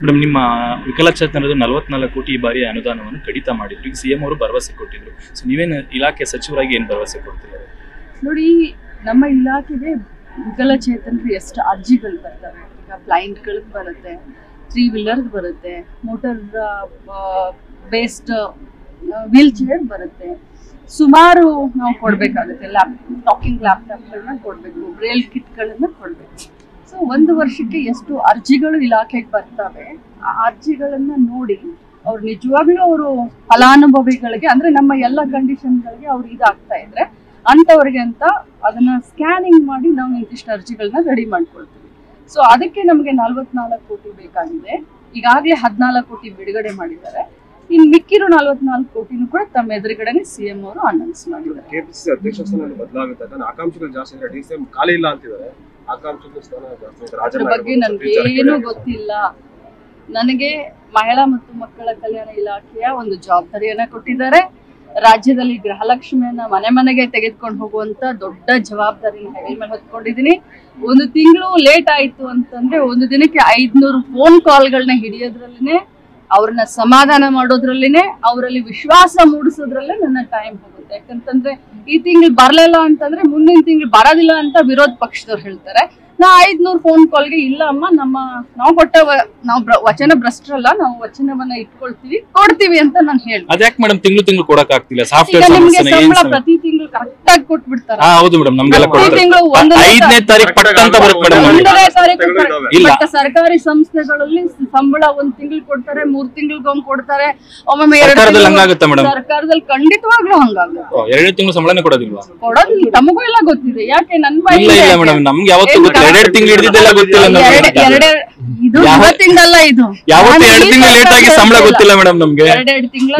Madam, ನಿಮ್ಮ ವಿಕಲಚೇತನರು 44 ಕೋಟಿ ಈ ಬಾರಿ ಅನುದಾನವನ್ನು ಕಡಿತ ಮಾಡಿದ್ರು. ಈಗ ಸಿಎಂ ಅವರು ಭರವಸೆ ಕೊಟ್ಟಿದ್ರು. ಸೊ ನೀವೇನು ಇಲಾಖೆ ಸಚಿವರಾಗಿ ಏನು ಭರವಸೆ ಕೊಡ್ತಿದ್ದಾರೆ? ನೋಡಿ, ನಮ್ಮ ಇಲಾಖೆಗೆ ವಿಕಲಚೇತನರು ಎಷ್ಟು ಅರ್ಜಿಗಳು ಬರ್ತವೆ. ಈಗ ಬ್ಲೈಂಡ್ಗಳಿಗೆ ಬರುತ್ತೆ, 3 ವೀಲರ್ಗೆ ಬರುತ್ತೆ, ಮೋಟರ್ ಬೇಸ್ಡ್ ವೀಲ್ ಚೇರ್ ಬರುತ್ತೆ. ಸುಮಾರು ನಾವು ಕೊಡಬೇಕಾಗುತ್ತೆ. ಟಾಕಿಂಗ್ ಲ್ಯಾಪ್ಟಾಪ್ಗಳನ್ನ ಕೊಡಬೇಕು, ಬ್ರೇಲ್ ಕಿಟ್ಗಳನ್ನ ಕೊಡಬೇಕು. ಸೊ ಒಂದು ವರ್ಷಕ್ಕೆ ಎಷ್ಟು ಅರ್ಜಿಗಳು ಇಲಾಖೆಗೆ ಬರ್ತವೆ, ಆ ಅರ್ಜಿಗಳನ್ನ ನೋಡಿ ಅವ್ರು ನಿಜವಾಗ್ಲೂ ಅವರು ಫಲಾನುಭವಿಗಳಿಗೆ ಅಂದ್ರೆ ನಮ್ಮ ಎಲ್ಲ ಕಂಡೀಷನ್ಗಳಿಗೆ ಅವ್ರು ಇದಾಗ್ತಾ ಇದ್ರೆ ಅಂಥವ್ರಿಗೆ ಅಂತ ಅದನ್ನ ಸ್ಕ್ಯಾನಿಂಗ್ ಮಾಡಿ ನಾವು ಇಂತಿಷ್ಟು ಅರ್ಜಿಗಳನ್ನ ರೆಡಿ ಮಾಡ್ಕೊಳ್ತೀವಿ. ಸೊ ಅದಕ್ಕೆ ನಮಗೆ 44 ಕೋಟಿ ಬೇಕಾಗಿದೆ. ಈಗಾಗಲೇ 14 ಕೋಟಿ ಬಿಡುಗಡೆ ಮಾಡಿದ್ದಾರೆ. ಇನ್ನು ಮಿಕ್ಕಿರೋ 44 ಕೋಟಿನೂ ಕೂಡ ತಮ್ಮ ಎದುರುಗಡೆನೆ ಸಿಎಂ ಅವರು ಅನೌನ್ಸ್ ಮಾಡಿದ್ದಾರೆ. ಕೆಪಿಸಿಸಿ ಅಧ್ಯಕ್ಷ ಸ್ಥಾನ ಬದಲಾಗುತ್ತೆ, ಆಕಾಂಕ್ಷಿಗಳು ಜಾಸ್ತಿ ಇದ್ರೆ ಡಿಸಿಎಂ ಖಾಲಿ ಇಲ್ಲ ಅಂತಿದ್ದಾರೆ. ಆಕಾಂಕ್ಷಿಗಳ ಸ್ಥಾನ ಜಾಸ್ತಿ ಅದ್ರ ಬಗ್ಗೆ ನನಗೆ ಏನು ಗೊತ್ತಿಲ್ಲ. ನನಗೆ ಮಹಿಳಾ ಮತ್ತು ಮಕ್ಕಳ ಕಲ್ಯಾಣ ಇಲಾಖೆಯ ಒಂದು ಜವಾಬ್ದಾರಿಯನ್ನ ಕೊಟ್ಟಿದ್ದಾರೆ. ರಾಜ್ಯದಲ್ಲಿ ಗೃಹಲಕ್ಷ್ಮಿಯನ್ನ ಮನೆ ಮನೆಗೆ ತೆಗೆದುಕೊಂಡು ಹೋಗುವಂತ ದೊಡ್ಡ ಜವಾಬ್ದಾರಿನ ಹೆಗಲ ಮೇಲೆ ಹೊತ್ಕೊಂಡಿದ್ದೀನಿ. ಒಂದು ತಿಂಗಳು ಲೇಟ್ ಆಯ್ತು ಅಂತಂದ್ರೆ ಒಂದು ದಿನಕ್ಕೆ 500 ಫೋನ್ ಕಾಲ್ಗಳನ್ನ ಹಿಡಿಯೋದ್ರಲ್ಲಿನೇ, ಅವ್ರನ್ನ ಸಮಾಧಾನ ಮಾಡೋದ್ರಲ್ಲಿನೇ, ಅವರಲ್ಲಿ ವಿಶ್ವಾಸ ಮೂಡಿಸೋದ್ರಲ್ಲೇ ನನ್ನ ಟೈಮ್ ಹೋಗುತ್ತೆ. ಯಾಕಂತಂದ್ರೆ ಈ ತಿಂಗಳು ಬರ್ಲಿಲ್ಲ ಅಂತಂದ್ರೆ ಮುಂದಿನ ತಿಂಗಳು ಬರೋದಿಲ್ಲ ಅಂತ ವಿರೋಧ ಪಕ್ಷದವ್ರು ಹೇಳ್ತಾರೆ. ನಾ 500 ಫೋನ್ ಕಾಲ್ಗೆ ಇಲ್ಲ ಅಮ್ಮ, ನಾವು ಕೊಟ್ಟ ನಾವು ವಚನ ಭ್ರಷ್ಟರಲ್ಲ, ನಾವು ವಚನವನ್ನ ಇಟ್ಕೊಳ್ತೀವಿ, ಕೊಡ್ತೀವಿ ಅಂತ ನಾನು ಹೇಳ್ತೀನಿ. ಅದ್ಯಾಕೆ ಮೇಡಮ್ ತಿಂಗಳು ಕೊಡಕ್ ಆಗ್ತಿಲ್ಲ? ಸಾಫ್ಟ್ವೇರ್ ನಿಮ್ಗೆ ಸಂಬಳ ಪ್ರತಿ ತಿಂಗಳು ಕರೆಕ್ಟ್ ಆಗಿ ಕೊಟ್ಬಿಡ್ತಾರೆ. ಹೌದು ಮೇಡಮ್, ನಮ್ಗೆಲ್ಲ ಕೊಡ್ತಾರೆ. 5ನೇ ತಾರೀಕು ಪಟ್ ಅಂತ ಬರುತ್ತೆ ಮೇಡಮ್. 1ನೇ ತಾರೀಕು ಬಟ್ ಸರ್ಕಾರಿ ಸಂಸ್ಥೆಗಳಲ್ಲಿ ಸಂಬಳ 1 ತಿಂಗಳು ಕೊಡ್ತಾರೆ, 3 ತಿಂಗಳಿಗೊಮ್ಮೆ ಕೊಡ್ತಾರೆ, ಒಮ್ಮೆ 2 ಸರ್ಕಾರದಲ್ಲಿ ಹಂಗಾಗುತ್ತೆ ಮೇಡಮ್. ಸರ್ಕಾರದಲ್ಲಿ ಖಂಡಿತವಾಗ್ಲೂ ಹಂಗಾಗುತ್ತೆ. 2 ತಿಂಗಳು ಸಂಬಳನೇ ಕೊಡೋದಿಲ್ವಾ? ಕೊಡೋದಿಲ್ಲ, ತಮಗೂ ಎಲ್ಲ ಗೊತ್ತಿದೆ. ಯಾಕೆ ನನ್ನ ಇಲ್ಲ ಇಲ್ಲ ಮೇಡಮ್, ನಮ್ಗೆ ಯಾವತ್ತೂ ಗೊತ್ತಿಲ್ಲ. 2 ತಿಂಗಳು ಹಿಡಿದಿದ್ದೆಲ್ಲ ಗೊತ್ತಿಲ್ಲ ನಮ್ಗೆ. ಇದು ಇವತ್ತಿಂದಲ್ಲ, ಇದು ಯಾವತ್ತೂ 2 ತಿಂಗಳು ಲೇಟ್ ಆಗಿ ಸಂಬಳ ಗೊತ್ತಿಲ್ಲ ಮೇಡಮ್ ನಮ್ಗೆ. 2 ತಿಂಗಳ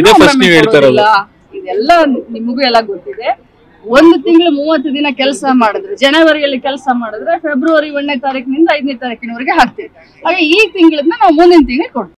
ಇದೆಲ್ಲ ನಿಮಗೂ ಎಲ್ಲ ಗೊತ್ತಿದೆ. 1 ತಿಂಗಳು 30 ದಿನ ಕೆಲಸ ಮಾಡಿದ್ರೆ, ಜನವರಿಯಲ್ಲಿ ಕೆಲಸ ಮಾಡಿದ್ರೆ ಫೆಬ್ರವರಿ 1ನೇ ತಾರೀಕಿನಿಂದ 5ನೇ ತಾರೀಕಿನವರೆಗೆ ಹಾಕ್ತೀವಿ. ಹಾಗೆ ಈ ತಿಂಗಳನ್ನ ನಾವು ಮುಂದಿನ ತಿಂಗಳು ಕೊಡ್ತೀವಿ.